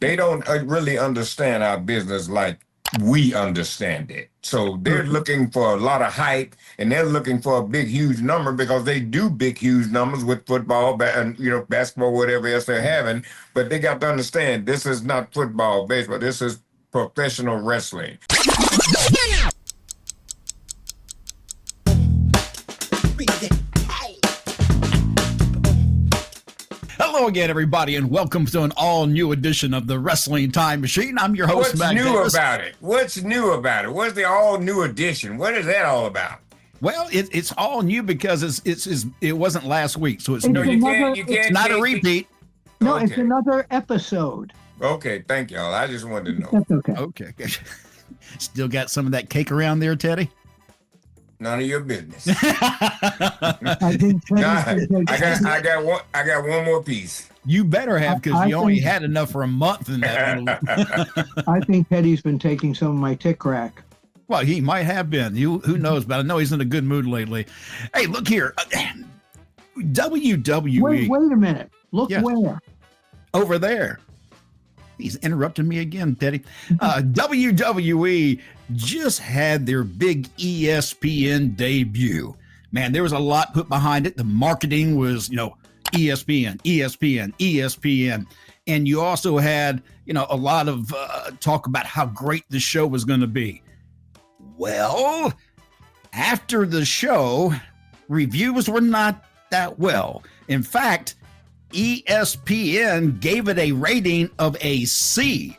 They don't really understand our business like we understand it. So they're looking for a lot of hype, and they're looking for a big, huge number because they do big, huge numbers with football and basketball, whatever else they're having. But they got to understand this is not football, baseball. This is professional wrestling. Hello again, everybody, and welcome to an all-new edition of the Wrestling Time Machine. I'm your host, What's new about it? What's new about it? What's the all-new edition? What is that all about? Well, it's all new because it wasn't last week, so it's No, new. It's not a repeat. No, Okay. It's another episode. Okay, thank y'all. I just wanted to know. That's okay. Okay. Still got some of that cake around there, Teddy? None of your business. I think I got one more piece. You better have, because I you only think- had enough for a month in that little... I think Teddy's been taking some of my tick rack. Well, he might have been. Who knows? But I know he's in a good mood lately. Hey, look here. WWE. Wait a minute. Look Yes. where? Over there. He's interrupting me again, Teddy. WWE just had their big ESPN debut. Man, there was a lot put behind it. The marketing was, ESPN, ESPN, ESPN. And you also had, a lot of talk about how great the show was going to be. Well, after the show, reviews were not that well. In fact, ESPN gave it a rating of a C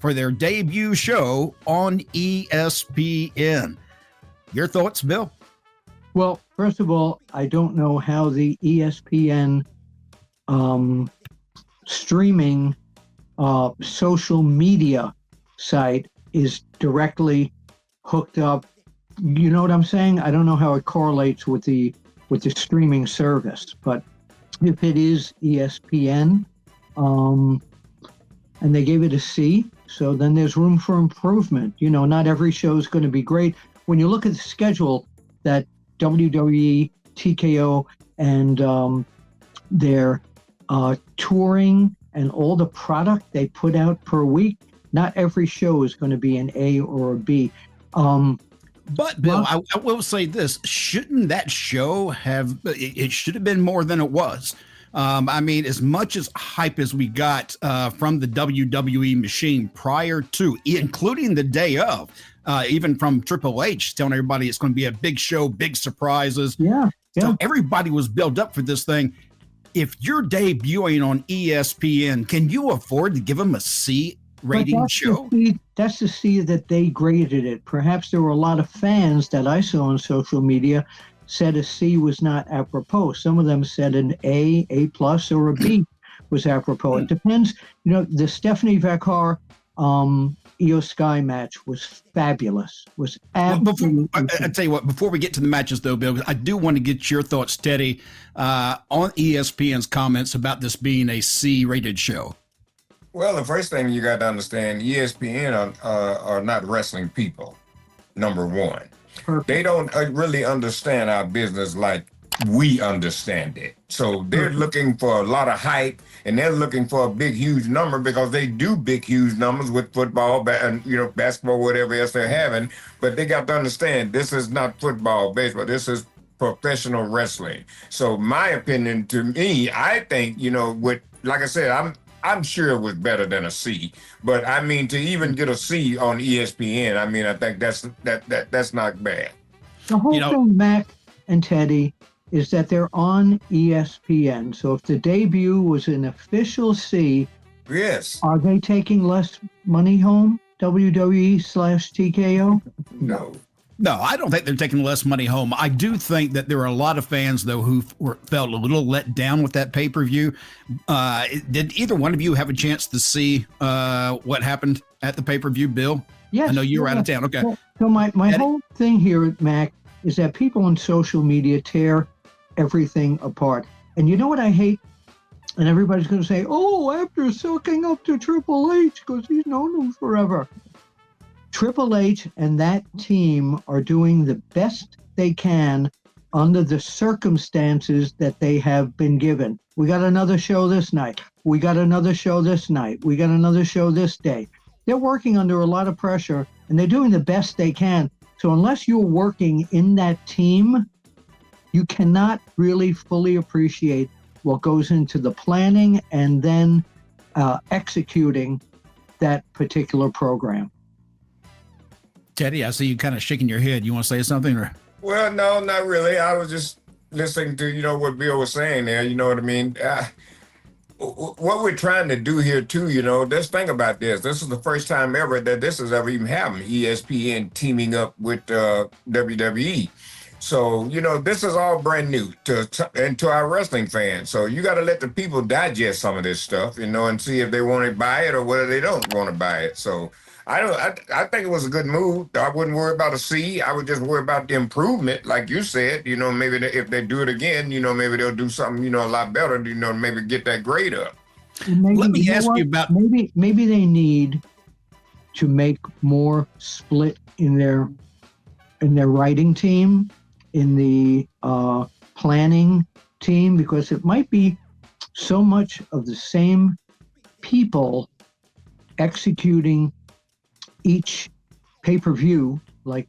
for their debut show on ESPN. Your thoughts, Bill? Well, first of all, I don't know how the ESPN streaming social media site is directly hooked up. You know what I'm saying? I don't know how it correlates with the streaming service, but if it is ESPN, and they gave it a C, so then there's room for improvement. Not every show is going to be great. When you look at the schedule that WWE, TKO, and their touring and all the product they put out per week, not every show is going to be an A or a B. But Bill, I will say this: shouldn't that show have? It should have been more than it was. As much as hype as we got from the WWE machine prior to, including the day of, even from Triple H telling everybody it's going to be a big show, big surprises. Yeah. So everybody was built up for this thing. If you're debuting on ESPN, can you afford to give them a C rating show? That's the C that they graded it. Perhaps there were a lot of fans that I saw on social media said a C was not apropos. Some of them said an A plus, or a B was apropos. It depends. The Stephanie Vacar Io Sky match was fabulous. Was absolutely. I tell you what, before we get to the matches, though, Bill, I do want to get your thoughts, Teddy, on ESPN's comments about this being a C-rated show. Well, the first thing you got to understand, ESPN are not wrestling people, number one. Perfect. They don't really understand our business like we understand it. So they're looking for a lot of hype, and they're looking for a big, huge number because they do big, huge numbers with football and basketball, whatever else they're having. But they got to understand this is not football, baseball. This is professional wrestling. So my opinion, to me, I think like I said, I'm sure it was better than a C, but to even get a C on ESPN, I think that's not bad. The whole thing, Mac and Teddy, is that they're on ESPN. So if the debut was an official C, Yes. are they taking less money home? WWE/TKO? No. No, I don't think they're taking less money home. I do think that there are a lot of fans, though, who felt a little let down with that pay-per-view. Did either one of you have a chance to see what happened at the pay-per-view, Bill? Yes. I know you were out of town. Okay. So my whole thing here, Mac, is that people on social media tear everything apart. And you know what I hate? And everybody's going to say, oh, Apter sucking up to Triple H because he's known him forever. Triple H and that team are doing the best they can under the circumstances that they have been given. We got another show this night. We got another show this night. We got another show this day. They're working under a lot of pressure, and they're doing the best they can. So unless you're working in that team, you cannot really fully appreciate what goes into the planning and then executing that particular program. Teddy, I see you kind of shaking your head. You want to say something? Or? Well, no, not really. I was just listening to, what Bill was saying there. You know what I mean? What we're trying to do here, too, let's think about this. This is the first time ever that this has ever even happened. ESPN teaming up with WWE. So, this is all brand new to our wrestling fans. So you got to let the people digest some of this stuff, and see if they want to buy it or whether they don't want to buy it. So I think it was a good move. I wouldn't worry about a C. I would just worry about the improvement, like you said. Maybe if they do it again, maybe they'll do something, a lot better. Maybe get that grade up. Maybe, let me ask you about. Maybe they need to make more split in their writing team, in the planning team, because it might be so much of the same people executing each pay-per-view, like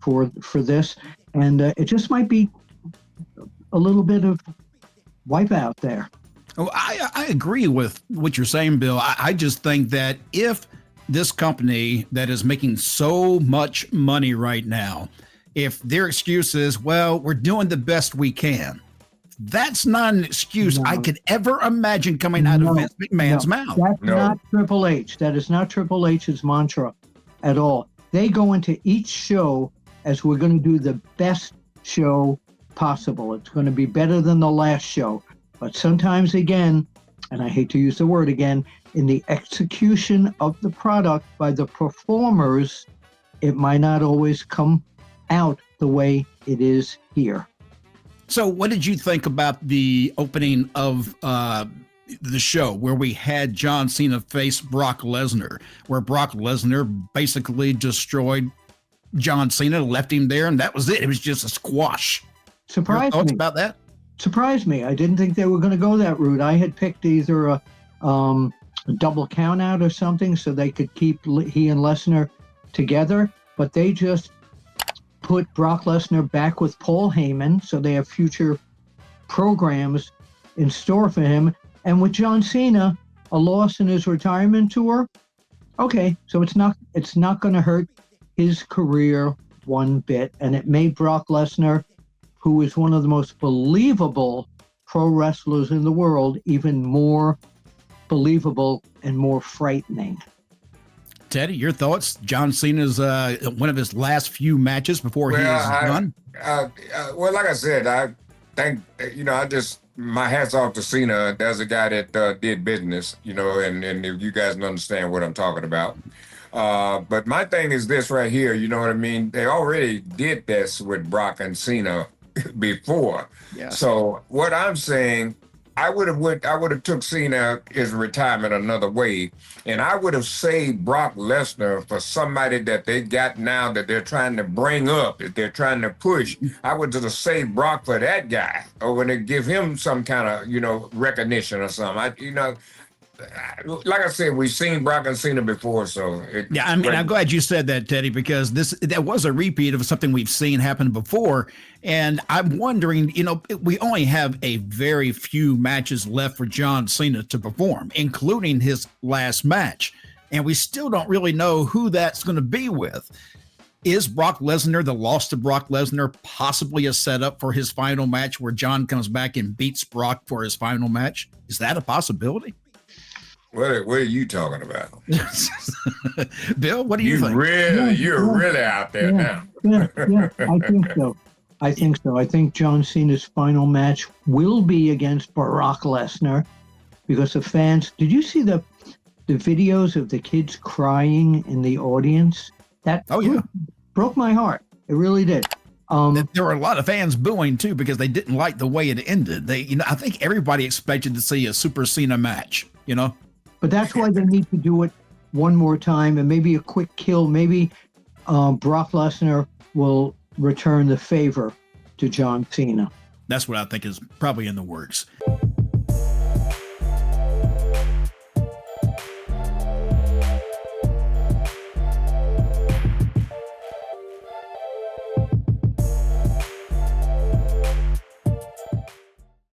for this, and it just might be a little bit of wipeout there. Oh, I agree with what you're saying, Bill. I just think that if this company that is making so much money right now, if their excuse is, well, we're doing the best we can, that's not an excuse I could ever imagine coming out of Vince McMahon's mouth. That's not Triple H. That is not Triple H's mantra at all. They go into each show as we're going to do the best show possible. It's going to be better than the last show. But sometimes, again, and I hate to use the word again, in the execution of the product by the performers, it might not always come out the way it is here. So what did you think about the opening of the show where we had John Cena face Brock Lesnar, where Brock Lesnar basically destroyed John Cena, left him there, and that was it? It was just a squash. Surprised Your thoughts me. about that? Surprised me. I didn't think they were going to go that route. I had picked either a double count out or something so they could keep he and Lesnar together, but they just put Brock Lesnar back with Paul Heyman, so they have future programs in store for him. And with John Cena, a loss in his retirement tour, okay, so it's not going to hurt his career one bit, and it made Brock Lesnar, who is one of the most believable pro wrestlers in the world, even more believable and more frightening. Teddy, your thoughts? John Cena's one of his last few matches before he is done. Well, like I said, I think my hat's off to Cena. That's a guy that did business, and you guys understand what I'm talking about. But my thing is this right here. You know what I mean? They already did this with Brock and Cena before. Yeah. So what I'm saying, I would have took Cena his retirement another way, and I would have saved Brock Lesnar for somebody that they got now that they're trying to bring up, that they're trying to push. I would have saved Brock for that guy, or when they give him some kind of recognition or something. Like I said, we've seen Brock and Cena before, so I'm glad you said that, Teddy, because that was a repeat of something we've seen happen before. And I'm wondering, we only have a very few matches left for John Cena to perform, including his last match, and we still don't really know who that's going to be with. Is Brock Lesnar, the loss to Brock Lesnar, possibly a setup for his final match where John comes back and beats Brock for his final match? Is that a possibility? What are you talking about? Bill, what do you think? You're really out there now. Yeah, I think so. I think John Cena's final match will be against Brock Lesnar because the fans. Did you see the videos of the kids crying in the audience? That broke my heart. It really did. There were a lot of fans booing too because they didn't like the way it ended. I think everybody expected to see a Super Cena match. But that's why they need to do it one more time and maybe a quick kill. Maybe Brock Lesnar will return the favor to John Cena. That's what I think is probably in the works.